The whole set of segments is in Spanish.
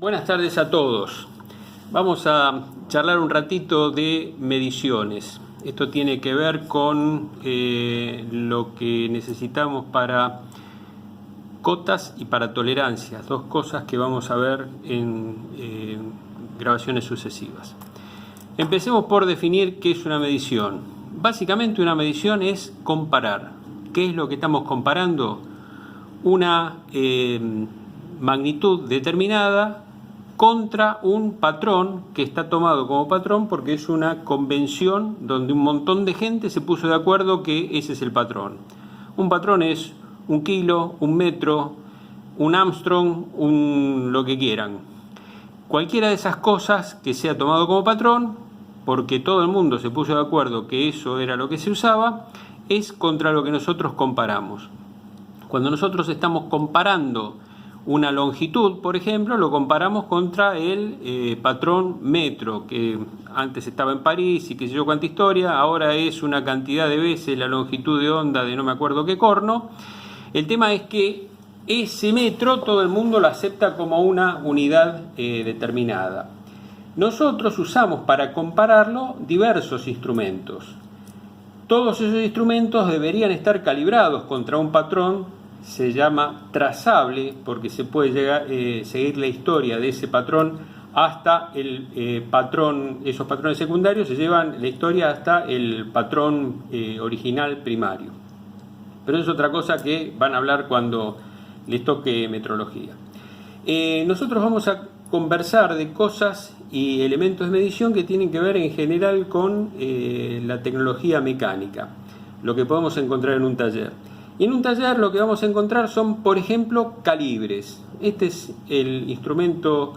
Buenas tardes a todos. Vamos a charlar un ratito de mediciones. Esto tiene que ver con lo que necesitamos para cotas y para tolerancias, dos cosas que vamos a ver en grabaciones sucesivas. Empecemos por definir qué es una medición. Básicamente una medición es comparar. ¿Qué es lo que estamos comparando? Una magnitud determinada contra un patrón que está tomado como patrón porque es una convención donde un montón de gente se puso de acuerdo que ese es el patrón. Un patrón es un kilo, un metro, un Armstrong, lo que quieran. Cualquiera de esas cosas que sea tomado como patrón, porque todo el mundo se puso de acuerdo que eso era lo que se usaba, es contra lo que nosotros comparamos. Cuando nosotros estamos comparando una longitud, por ejemplo, lo comparamos contra el patrón metro, que antes estaba en París y qué sé yo cuánta historia, ahora es una cantidad de veces la longitud de onda de no me acuerdo qué corno. El tema es que ese metro todo el mundo lo acepta como una unidad determinada. Nosotros usamos para compararlo diversos instrumentos. Todos esos instrumentos deberían estar calibrados contra un patrón. Se llama trazable porque se puede seguir la historia de ese patrón hasta el patrón. Esos patrones secundarios se llevan la historia hasta el patrón original primario. Pero es otra cosa que van a hablar cuando les toque metrología. Nosotros vamos a conversar de cosas y elementos de medición que tienen que ver en general con la tecnología mecánica, lo que podemos encontrar en un taller. Y en un taller lo que vamos a encontrar son, por ejemplo, calibres. Este es el instrumento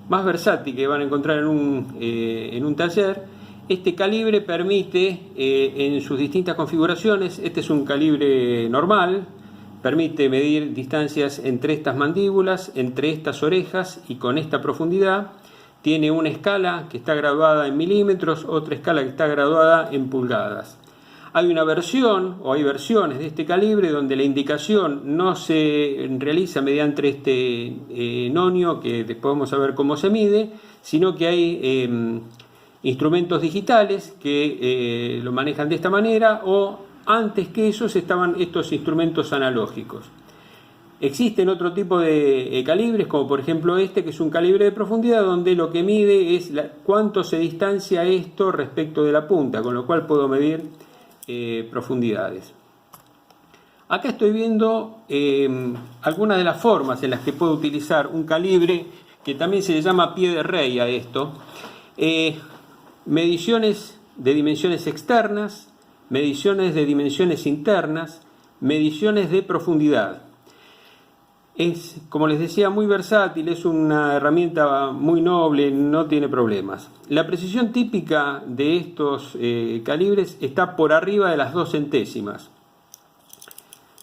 más versátil que van a encontrar en un taller. Este calibre permite, en sus distintas configuraciones, este es un calibre normal, permite medir distancias entre estas mandíbulas, entre estas orejas y con esta profundidad. Tiene una escala que está graduada en milímetros, otra escala que está graduada en pulgadas. Hay una versión, o hay versiones de este calibre, donde la indicación no se realiza mediante este nonio, que después vamos a ver cómo se mide, sino que hay instrumentos digitales que lo manejan de esta manera, o antes que esos estaban estos instrumentos analógicos. Existen otro tipo de calibres, como por ejemplo este, que es un calibre de profundidad, donde lo que mide es cuánto se distancia esto respecto de la punta, con lo cual puedo medir profundidades. Acá estoy viendo algunas de las formas en las que puedo utilizar un calibre, que también se le llama pie de rey a esto. Mediciones de dimensiones externas, mediciones de dimensiones internas, mediciones de profundidad. Es, como les decía, muy versátil, es una herramienta muy noble, no tiene problemas. La precisión típica de estos calibres está por arriba de las 2 centésimas.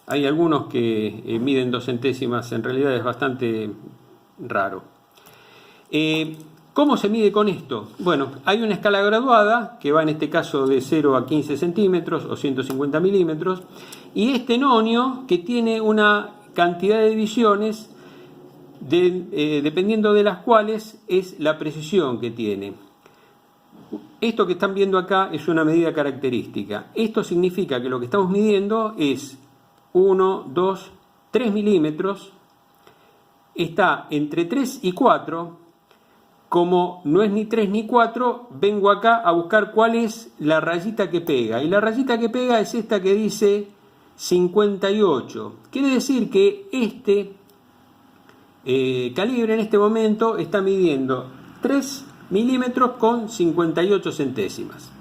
Hay algunos que miden 2 centésimas, en realidad es bastante raro. ¿Cómo se mide con esto? Bueno, hay una escala graduada que va en este caso de 0 a 15 centímetros o 150 milímetros, y este nonio que tiene una cantidad de divisiones dependiendo de las cuales es la precisión que tiene. Esto que están viendo acá es una medida característica. Esto significa que lo que estamos midiendo es 1, 2, 3 milímetros. Está entre 3 y 4. Como no es ni 3 ni 4, vengo acá a buscar cuál es la rayita que pega. Y la rayita que pega es esta que dice 58. Quiere decir que este calibre en este momento está midiendo 3 milímetros con 58 centésimas.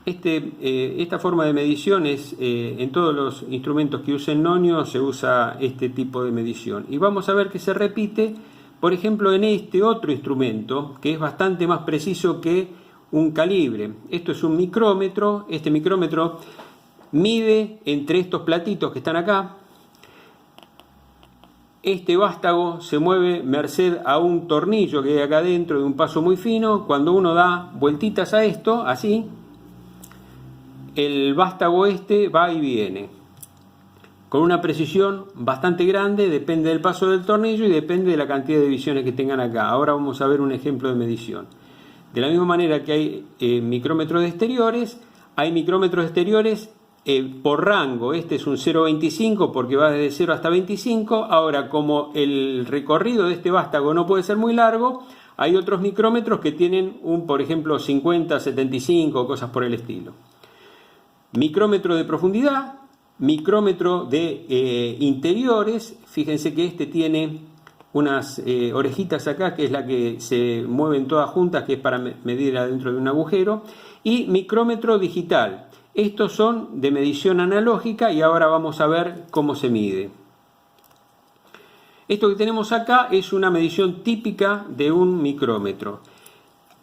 Esta forma de medición es en todos los instrumentos que usen nonio se usa este tipo de medición. Y vamos a ver que se repite, por ejemplo, en este otro instrumento que es bastante más preciso que un calibre. Esto es un micrómetro. Este micrómetro mide entre estos platitos que están acá. Este vástago se mueve merced a un tornillo que hay acá dentro de un paso muy fino. Cuando uno da vueltitas a esto, así, el vástago este va y viene. con una precisión bastante grande, depende del paso del tornillo y depende de la cantidad de divisiones que tengan acá. Ahora vamos a ver un ejemplo de medición. De la misma manera que hay micrómetros exteriores, hay micrómetros exteriores por rango. Este es un 0,25 porque va desde 0 hasta 25. Ahora, como el recorrido de este vástago no puede ser muy largo, hay otros micrómetros que tienen por ejemplo, 50, 75, cosas por el estilo. Micrómetro de profundidad, micrómetro de interiores. Fíjense que este tiene unas orejitas acá, que es la que se mueven todas juntas, que es para medir adentro de un agujero, y micrómetro digital. Estos son de medición analógica y ahora vamos a ver cómo se mide. Esto que tenemos acá es una medición típica de un micrómetro.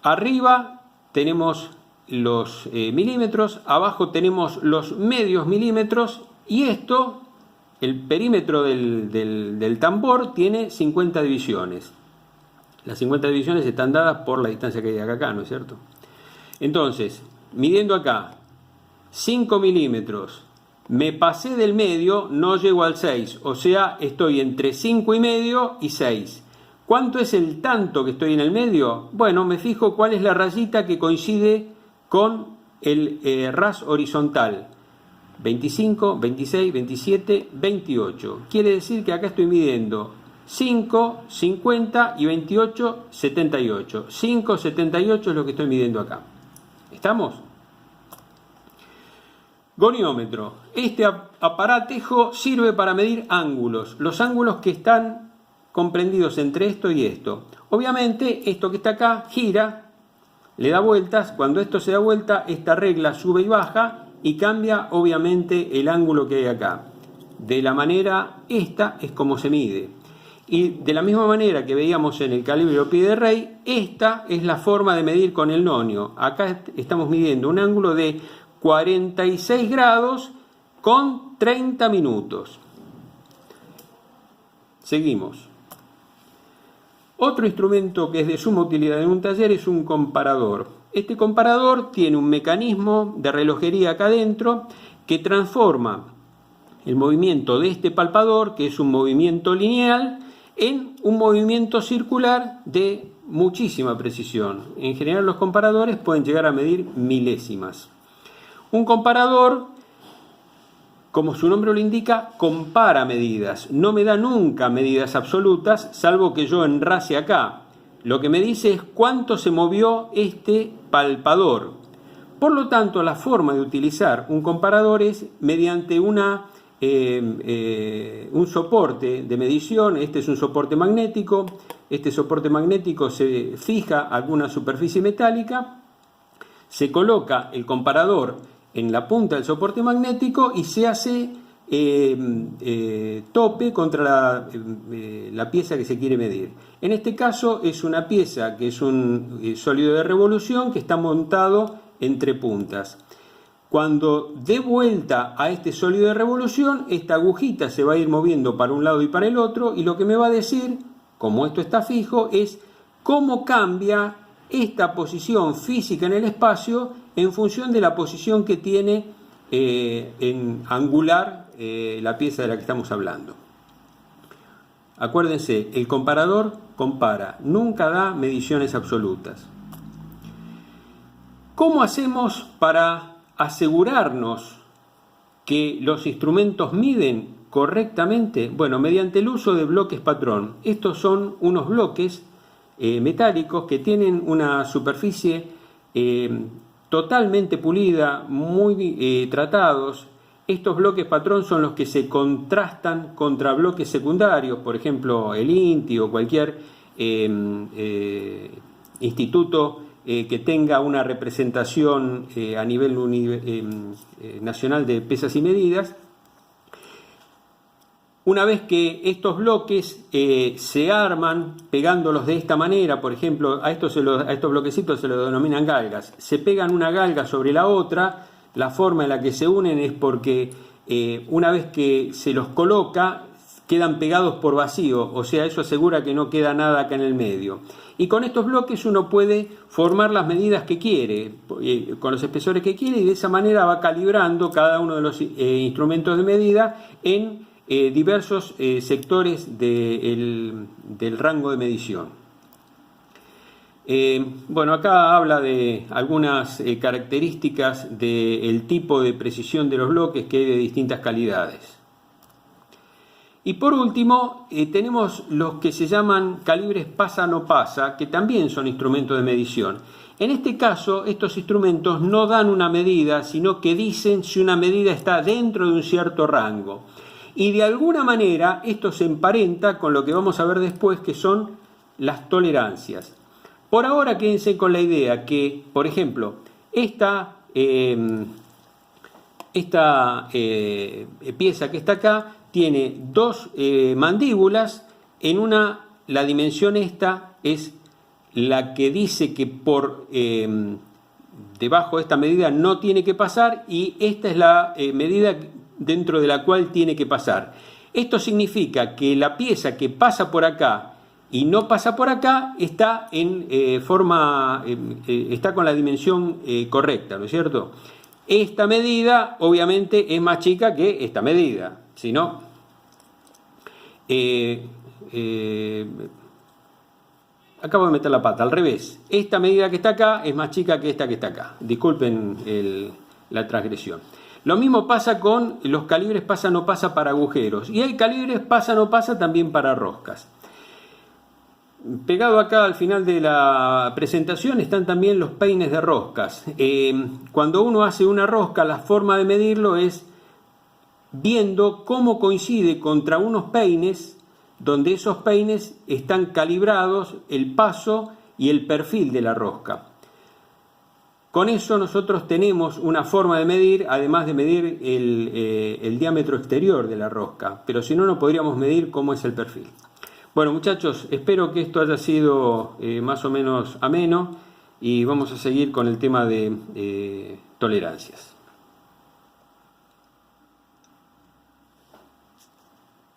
Arriba tenemos los milímetros, abajo tenemos los medios milímetros y esto, el perímetro del tambor tiene 50 divisiones. Las 50 divisiones están dadas por la distancia que hay acá, ¿no es cierto? Entonces, midiendo acá 5 milímetros, me pasé del medio, no llego al 6, o sea, estoy entre 5 y medio y 6. ¿Cuánto es el tanto que estoy en el medio? Bueno, me fijo cuál es la rayita que coincide con el ras horizontal. 25, 26, 27, 28. Quiere decir que acá estoy midiendo 5, 50 y 28, 78. 5, 78 es lo que estoy midiendo acá. ¿Estamos? Goniómetro. Este aparatejo sirve para medir ángulos. Los ángulos que están comprendidos entre esto y esto. Obviamente, esto que está acá gira, le da vueltas. Cuando esto se da vuelta, esta regla sube y baja y cambia obviamente el ángulo que hay acá. De la manera, esta es como se mide. Y de la misma manera que veíamos en el calibre pie de rey, esta es la forma de medir con el nonio. Acá estamos midiendo un ángulo de 46 grados con 30 minutos. Seguimos. Otro instrumento que es de suma utilidad en un taller es un comparador. Este comparador tiene un mecanismo de relojería acá adentro que transforma el movimiento de este palpador, que es un movimiento lineal, en un movimiento circular de muchísima precisión. En general los comparadores pueden llegar a medir milésimas. Un comparador, como su nombre lo indica, compara medidas. No me da nunca medidas absolutas, salvo que yo enrase acá. Lo que me dice es cuánto se movió este palpador. Por lo tanto, la forma de utilizar un comparador es mediante un soporte de medición. Este es un soporte magnético. Este soporte magnético se fija a alguna superficie metálica, se coloca el comparador en la punta del soporte magnético y se hace tope contra la pieza que se quiere medir. En este caso es una pieza que es un sólido de revolución que está montado entre puntas. Cuando dé vuelta a este sólido de revolución, esta agujita se va a ir moviendo para un lado y para el otro, y lo que me va a decir, como esto está fijo, es cómo cambia esta posición física en el espacio en función de la posición que tiene en angular la pieza de la que estamos hablando. Acuérdense, el comparador compara, nunca da mediciones absolutas. ¿Cómo hacemos para asegurarnos que los instrumentos miden correctamente? Bueno, mediante el uso de bloques patrón. Estos son unos bloques metálicos que tienen una superficie totalmente pulida, muy tratados. Estos bloques patrón son los que se contrastan contra bloques secundarios, por ejemplo el INTI o cualquier instituto que tenga una representación a nivel nacional de pesas y medidas. Una vez que estos bloques se arman pegándolos de esta manera, por ejemplo, a estos bloquecitos se los denominan galgas, se pegan una galga sobre la otra. La forma en la que se unen es porque una vez que se los coloca, quedan pegados por vacío, o sea, eso asegura que no queda nada acá en el medio. Y con estos bloques uno puede formar las medidas que quiere, con los espesores que quiere, y de esa manera va calibrando cada uno de los instrumentos de medida en diversos sectores del rango de medición. Bueno, acá habla de algunas características del tipo de precisión de los bloques que hay de distintas calidades. Y por último, tenemos los que se llaman calibres pasa-no pasa, que también son instrumentos de medición. En este caso, estos instrumentos no dan una medida, sino que dicen si una medida está dentro de un cierto rango. Y de alguna manera esto se emparenta con lo que vamos a ver después, que son las tolerancias. Por ahora quédense con la idea que, por ejemplo, esta pieza que está acá tiene dos mandíbulas. En una, la dimensión esta es la que dice que por debajo de esta medida no tiene que pasar, y esta es la medida dentro de la cual tiene que pasar. Esto significa que la pieza que pasa por acá y no pasa por acá está está con la dimensión correcta, ¿no es cierto? Esta medida obviamente es más chica que esta medida, si no, acabo de meter la pata, al revés. Esta medida que está acá es más chica que esta que está acá. Disculpen la transgresión. Lo mismo pasa con los calibres pasa-no pasa para agujeros. Y hay calibres pasa-no pasa también para roscas. Pegado acá al final de la presentación están también los peines de roscas. Cuando uno hace una rosca, la forma de medirlo es viendo cómo coincide contra unos peines, donde esos peines están calibrados el paso y el perfil de la rosca. Con eso nosotros tenemos una forma de medir, además de medir el diámetro exterior de la rosca, pero si no, no podríamos medir cómo es el perfil. Bueno, muchachos, espero que esto haya sido más o menos ameno, y vamos a seguir con el tema de tolerancias.